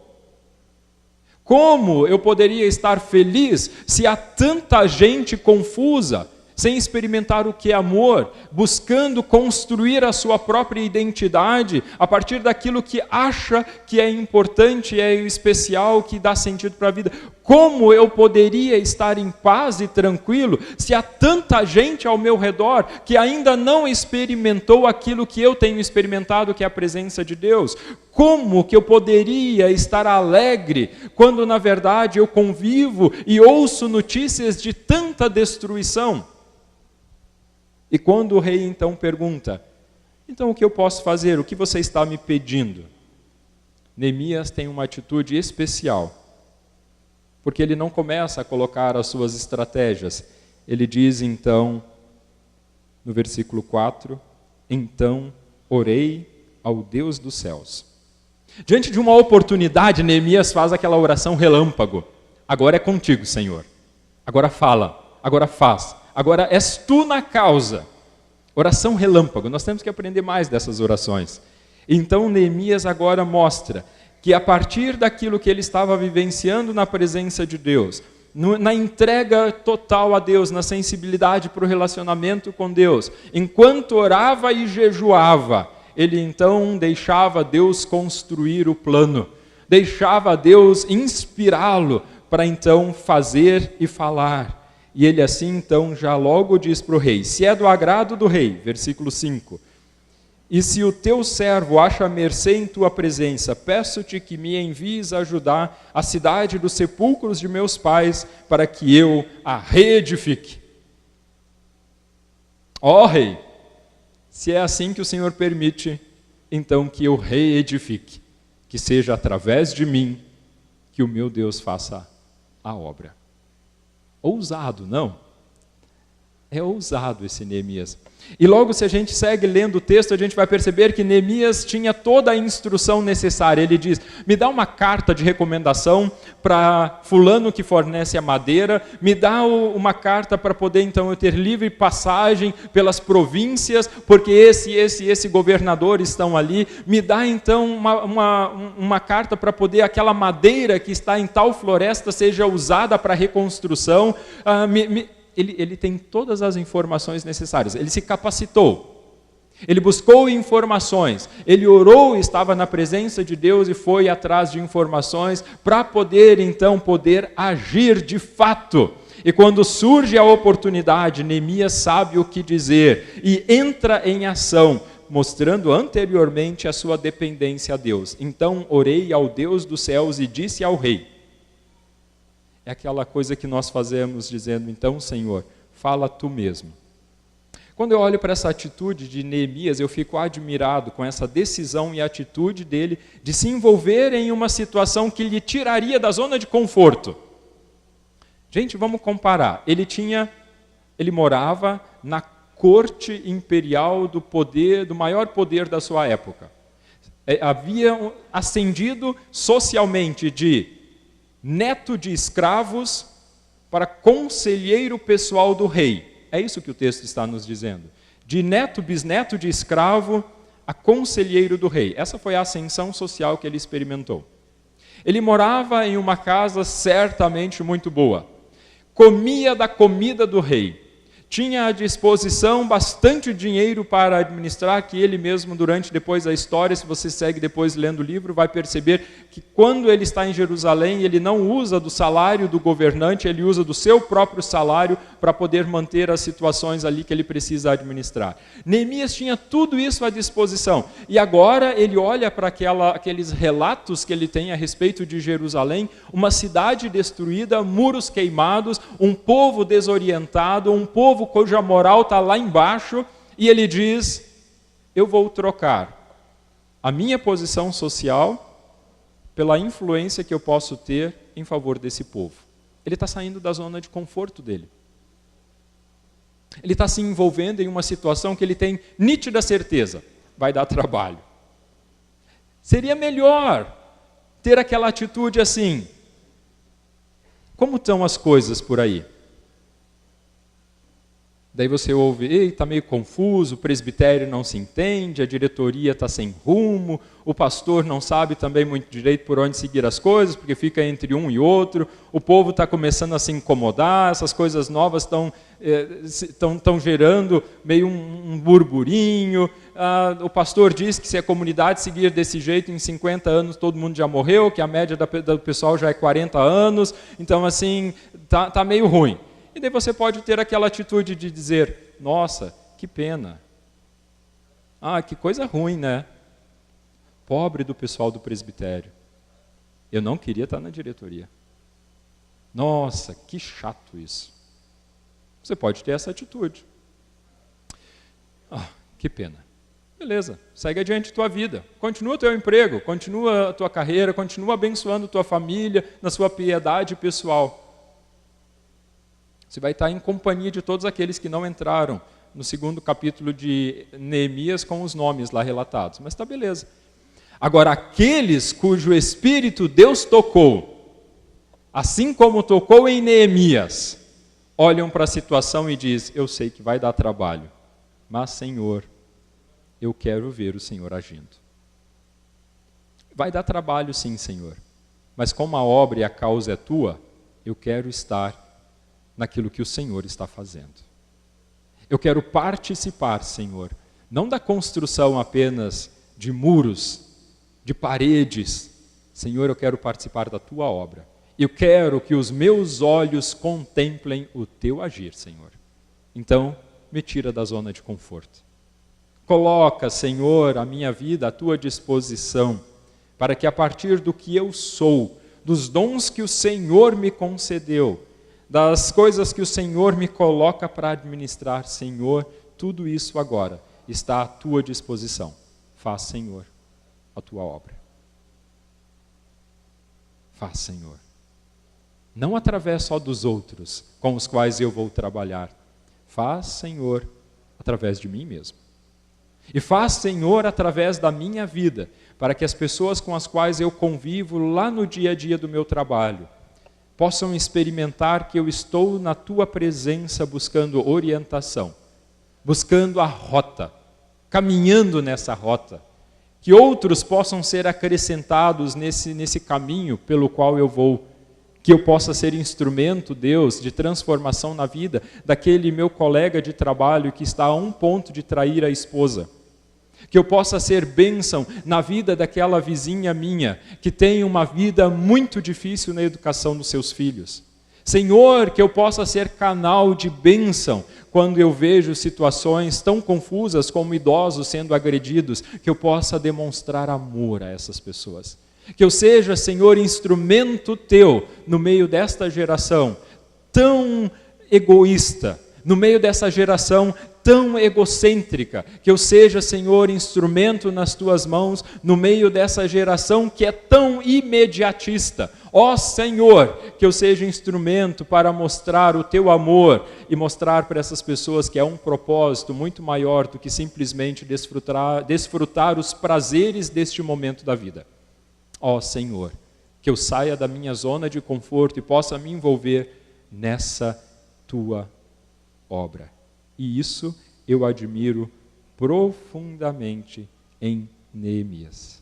Como eu poderia estar feliz se há tanta gente confusa, sem experimentar o que é amor, buscando construir a sua própria identidade a partir daquilo que acha que é importante, é especial, que dá sentido para a vida? Como eu poderia estar em paz e tranquilo se há tanta gente ao meu redor que ainda não experimentou aquilo que eu tenho experimentado, que é a presença de Deus? Como que eu poderia estar alegre quando, na verdade, eu convivo e ouço notícias de tanta destruição? E quando o rei então pergunta, então o que eu posso fazer? O que você está me pedindo? Neemias tem uma atitude especial, porque ele não começa a colocar as suas estratégias. Ele diz então, no versículo 4, então orei ao Deus dos céus. Diante de uma oportunidade, Neemias faz aquela oração relâmpago. Agora é contigo, Senhor. Agora fala, agora faz. Agora és tu na causa. Oração relâmpago. Nós temos que aprender mais dessas orações. Então Neemias agora mostra que a partir daquilo que ele estava vivenciando na presença de Deus, na entrega total a Deus, na sensibilidade para o relacionamento com Deus, enquanto orava e jejuava, ele então deixava Deus construir o plano, deixava Deus inspirá-lo para então fazer e falar. E ele assim então já logo diz para o rei, se é do agrado do rei, versículo 5, e se o teu servo acha mercê em tua presença, peço-te que me envies a ajudar a cidade dos sepulcros de meus pais, para que eu a reedifique. Ó rei, se é assim que o Senhor permite, então que eu reedifique, que seja através de mim que o meu Deus faça a obra. Ousado, não? É ousado esse Neemias. E logo, se a gente segue lendo o texto, a gente vai perceber que Neemias tinha toda a instrução necessária. Ele diz, me dá uma carta de recomendação para fulano que fornece a madeira, me dá uma carta para poder então eu ter livre passagem pelas províncias, porque esse governador estão ali, me dá então uma carta para poder aquela madeira que está em tal floresta seja usada para reconstrução, Ele tem todas as informações necessárias, ele se capacitou, ele buscou informações, ele orou, estava na presença de Deus e foi atrás de informações para poder então agir de fato. E quando surge a oportunidade, Neemias sabe o que dizer e entra em ação, mostrando anteriormente a sua dependência a Deus. Então orei ao Deus dos céus e disse ao rei. É aquela coisa que nós fazemos dizendo, então, Senhor, fala tu mesmo. Quando eu olho para essa atitude de Neemias, eu fico admirado com essa decisão e atitude dele de se envolver em uma situação que lhe tiraria da zona de conforto. Gente, vamos comparar. Ele morava na corte imperial do maior poder da sua época. Havia ascendido socialmente de neto de escravos para conselheiro pessoal do rei. É isso que o texto está nos dizendo. De neto, bisneto de escravo a conselheiro do rei. Essa foi a ascensão social que ele experimentou. Ele morava em uma casa certamente muito boa. Comia da comida do rei. Tinha à disposição bastante dinheiro para administrar, que ele mesmo, depois da história, se você segue depois lendo o livro, vai perceber que quando ele está em Jerusalém, ele não usa do salário do governante, ele usa do seu próprio salário para poder manter as situações ali que ele precisa administrar. Neemias tinha tudo isso à disposição, e agora ele olha para aqueles relatos que ele tem a respeito de Jerusalém, uma cidade destruída, muros queimados, um povo desorientado, um povo cuja moral está lá embaixo, e ele diz, eu vou trocar a minha posição social pela influência que eu posso ter em favor desse povo. Ele está saindo da zona de conforto dele. Ele está se envolvendo em uma situação que ele tem nítida certeza, vai dar trabalho. Seria melhor ter aquela atitude assim, como estão as coisas por aí? Daí você ouve, está meio confuso, o presbitério não se entende, a diretoria está sem rumo, o pastor não sabe também muito direito por onde seguir as coisas, porque fica entre um e outro, o povo está começando a se incomodar, essas coisas novas estão gerando meio um burburinho, o pastor diz que se a comunidade seguir desse jeito, em 50 anos todo mundo já morreu, que a média do pessoal já é 40 anos, então assim, está meio ruim. E daí você pode ter aquela atitude de dizer, nossa, que pena. Que coisa ruim, né? Pobre do pessoal do presbitério. Eu não queria estar na diretoria. Nossa, que chato isso. Você pode ter essa atitude. Que pena. Beleza, segue adiante tua vida. Continua teu emprego, continua a tua carreira, continua abençoando tua família na sua piedade pessoal. Você vai estar em companhia de todos aqueles que não entraram no segundo capítulo de Neemias com os nomes lá relatados. Mas está beleza. Agora, aqueles cujo espírito Deus tocou, assim como tocou em Neemias, olham para a situação e dizem, eu sei que vai dar trabalho, mas Senhor, eu quero ver o Senhor agindo. Vai dar trabalho sim, Senhor, mas como a obra e a causa é tua, eu quero estar naquilo que o Senhor está fazendo. Eu quero participar, Senhor, não da construção apenas de muros, de paredes. Senhor, eu quero participar da tua obra. Eu quero que os meus olhos contemplem o teu agir, Senhor. Então, me tira da zona de conforto. Coloca, Senhor, a minha vida à tua disposição, para que a partir do que eu sou, dos dons que o Senhor me concedeu, das coisas que o Senhor me coloca para administrar, Senhor, tudo isso agora está à tua disposição. Faz, Senhor, a tua obra. Faz, Senhor. Não através só dos outros com os quais eu vou trabalhar. Faz, Senhor, através de mim mesmo. E faz, Senhor, através da minha vida, para que as pessoas com as quais eu convivo lá no dia a dia do meu trabalho possam experimentar que eu estou na tua presença buscando orientação, buscando a rota, caminhando nessa rota, que outros possam ser acrescentados nesse caminho pelo qual eu vou, que eu possa ser instrumento, Deus, de transformação na vida daquele meu colega de trabalho que está a um ponto de trair a esposa. Que eu possa ser bênção na vida daquela vizinha minha, que tem uma vida muito difícil na educação dos seus filhos. Senhor, que eu possa ser canal de bênção quando eu vejo situações tão confusas como idosos sendo agredidos, que eu possa demonstrar amor a essas pessoas. Que eu seja, Senhor, instrumento teu no meio desta geração tão egoísta, no meio dessa geração tão egocêntrica, que eu seja, Senhor, instrumento nas tuas mãos, no meio dessa geração que é tão imediatista. Ó Senhor, que eu seja instrumento para mostrar o teu amor e mostrar para essas pessoas que é um propósito muito maior do que simplesmente desfrutar os prazeres deste momento da vida. Ó Senhor, que eu saia da minha zona de conforto e possa me envolver nessa tua obra. E isso eu admiro profundamente em Neemias.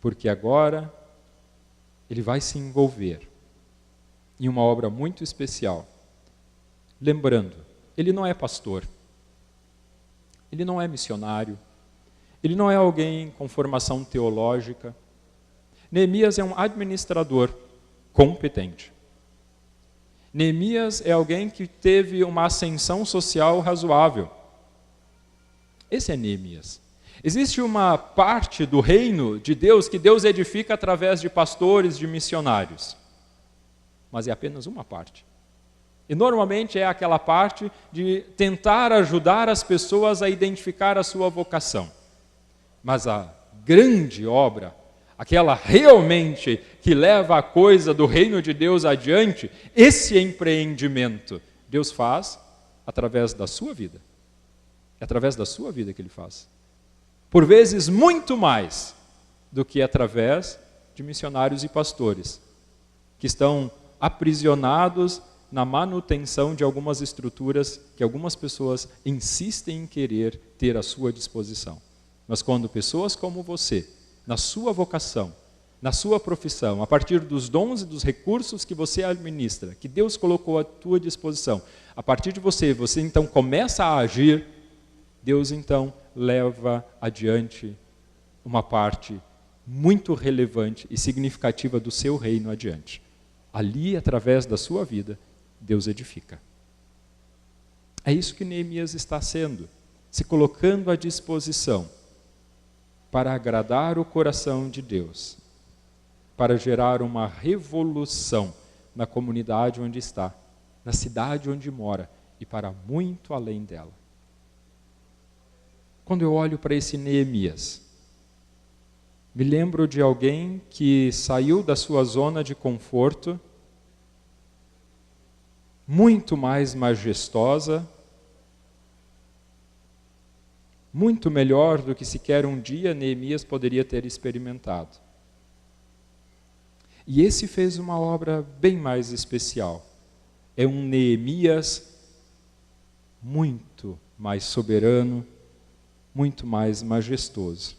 Porque agora ele vai se envolver em uma obra muito especial. Lembrando, ele não é pastor, ele não é missionário, ele não é alguém com formação teológica. Neemias é um administrador competente. Neemias é alguém que teve uma ascensão social razoável. Esse é Neemias. Existe uma parte do reino de Deus que Deus edifica através de pastores, de missionários. Mas é apenas uma parte. E normalmente é aquela parte de tentar ajudar as pessoas a identificar a sua vocação. Mas a grande obra, aquela realmente que leva a coisa do reino de Deus adiante, esse empreendimento, Deus faz através da sua vida. É através da sua vida que Ele faz. Por vezes, muito mais do que através de missionários e pastores, que estão aprisionados na manutenção de algumas estruturas que algumas pessoas insistem em querer ter à sua disposição. Mas quando pessoas como você, na sua vocação, na sua profissão, a partir dos dons e dos recursos que você administra, que Deus colocou à tua disposição, a partir de você então começa a agir, Deus então leva adiante uma parte muito relevante e significativa do seu reino adiante. Ali, através da sua vida, Deus edifica. É isso que Neemias está sendo, se colocando à disposição para agradar o coração de Deus, para gerar uma revolução na comunidade onde está, na cidade onde mora e para muito além dela. Quando eu olho para esse Neemias, me lembro de alguém que saiu da sua zona de conforto, muito mais majestosa, muito melhor do que sequer um dia Neemias poderia ter experimentado. E esse fez uma obra bem mais especial. É um Neemias muito mais soberano, muito mais majestoso.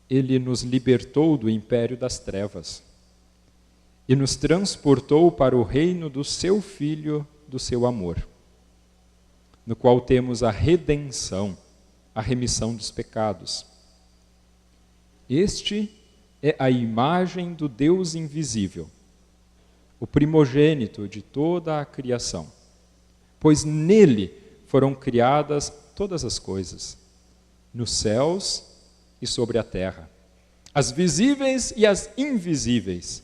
Ele nos libertou do império das trevas e nos transportou para o reino do seu Filho, do seu amor, no qual temos a redenção, a remissão dos pecados. Este é a imagem do Deus invisível, o primogênito de toda a criação, pois nele foram criadas todas as coisas, nos céus e sobre a terra, as visíveis e as invisíveis,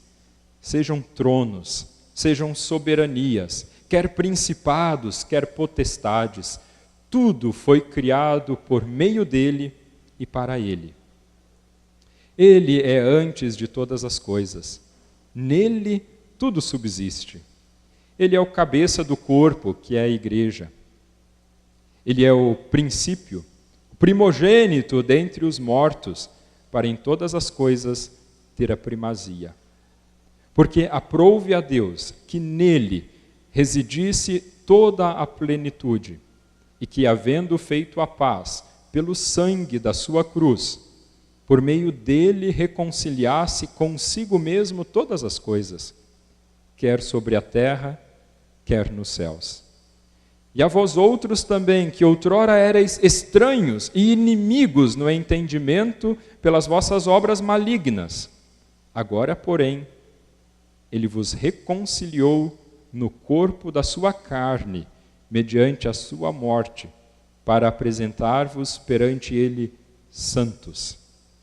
sejam tronos, sejam soberanias, quer principados, quer potestades, tudo foi criado por meio dele e para ele. Ele é antes de todas as coisas, nele tudo subsiste. Ele é o cabeça do corpo, que é a igreja. Ele é o princípio, o primogênito dentre os mortos, para em todas as coisas ter a primazia. Porque aprouve a Deus que nele residisse toda a plenitude, e que, havendo feito a paz pelo sangue da sua cruz, por meio dele reconciliasse consigo mesmo todas as coisas, quer sobre a terra, quer nos céus. E a vós outros também, que outrora erais estranhos e inimigos no entendimento pelas vossas obras malignas, agora, porém, ele vos reconciliou no corpo da sua carne, mediante a sua morte, para apresentar-vos perante ele santos,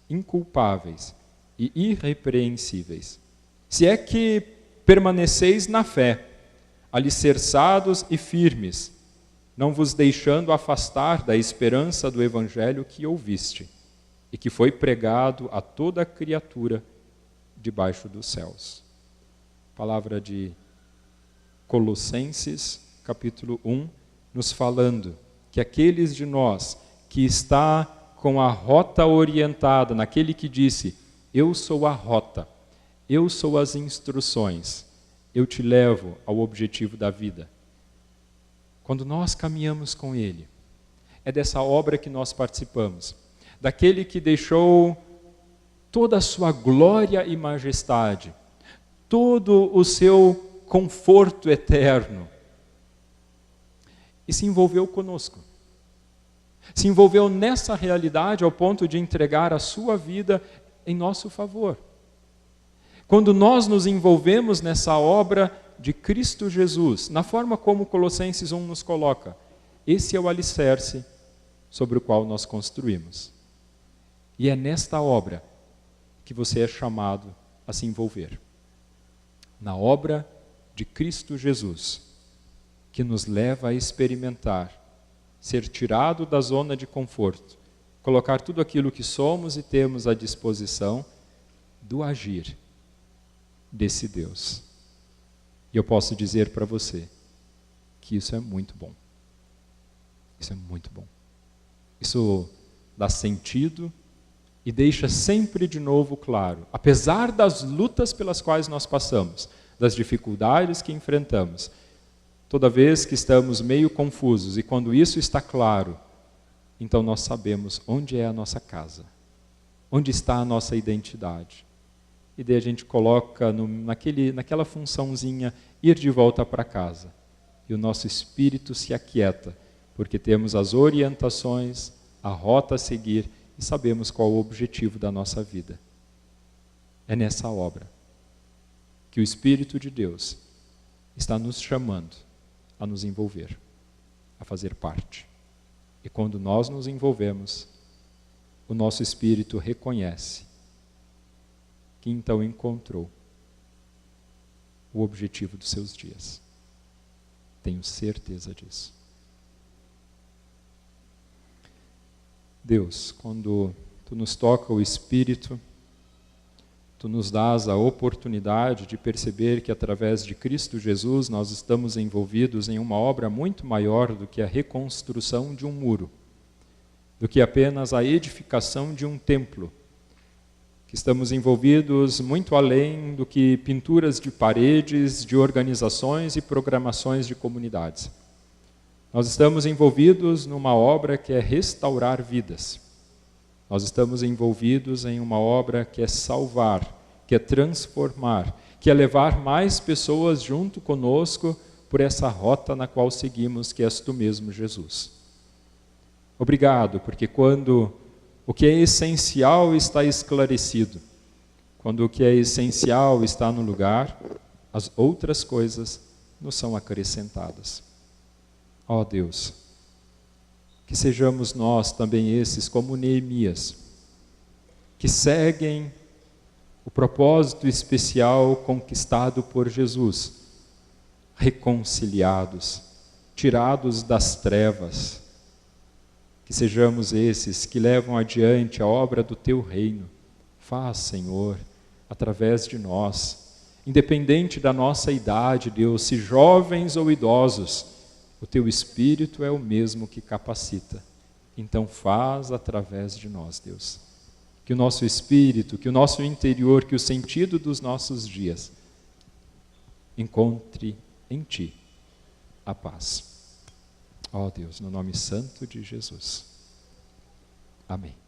inculpáveis e irrepreensíveis. Se é que permaneceis na fé, alicerçados e firmes, não vos deixando afastar da esperança do evangelho que ouviste e que foi pregado a toda a criatura debaixo dos céus. Palavra de Colossenses, capítulo 1, nos falando que aqueles de nós que está com a rota orientada, naquele que disse, eu sou a rota, eu sou as instruções, eu te levo ao objetivo da vida. Quando nós caminhamos com Ele, é dessa obra que nós participamos, daquele que deixou toda a sua glória e majestade, todo o seu conforto eterno, e se envolveu conosco. Se envolveu nessa realidade ao ponto de entregar a sua vida em nosso favor. Quando nós nos envolvemos nessa obra de Cristo Jesus, na forma como Colossenses 1 nos coloca, esse é o alicerce sobre o qual nós construímos. E é nesta obra que você é chamado a se envolver. Na obra de Cristo Jesus, que nos leva a experimentar, ser tirado da zona de conforto, colocar tudo aquilo que somos e temos à disposição do agir desse Deus. E eu posso dizer para você que isso é muito bom. Isso é muito bom. Isso dá sentido e deixa sempre de novo claro, apesar das lutas pelas quais nós passamos, das dificuldades que enfrentamos, toda vez que estamos meio confusos, e quando isso está claro, então nós sabemos onde é a nossa casa, onde está a nossa identidade. E daí a gente coloca naquela funçãozinha, ir de volta para casa. E o nosso espírito se aquieta, porque temos as orientações, a rota a seguir, e sabemos qual o objetivo da nossa vida. É nessa obra que o Espírito de Deus está nos chamando a nos envolver, a fazer parte. E quando nós nos envolvemos, o nosso espírito reconhece que então encontrou o objetivo dos seus dias. Tenho certeza disso. Deus, quando Tu nos toca o espírito, Tu nos dás a oportunidade de perceber que através de Cristo Jesus nós estamos envolvidos em uma obra muito maior do que a reconstrução de um muro, do que apenas a edificação de um templo, que estamos envolvidos muito além do que pinturas de paredes, de organizações e programações de comunidades. Nós estamos envolvidos numa obra que é restaurar vidas. Nós estamos envolvidos em uma obra que é salvar, que é transformar, que é levar mais pessoas junto conosco por essa rota na qual seguimos, que és Tu mesmo, Jesus. Obrigado, porque quando o que é essencial está esclarecido. Quando o que é essencial está no lugar, as outras coisas nos são acrescentadas. Ó Deus, que sejamos nós também esses como Neemias, que seguem o propósito especial conquistado por Jesus, reconciliados, tirados das trevas. Que sejamos esses que levam adiante a obra do Teu reino. Faz, Senhor, através de nós, independente da nossa idade, Deus, se jovens ou idosos, o Teu Espírito é o mesmo que capacita. Então faz através de nós, Deus. Que o nosso espírito, que o nosso interior, que o sentido dos nossos dias encontre em Ti a paz. Ó Deus, no nome santo de Jesus. Amém.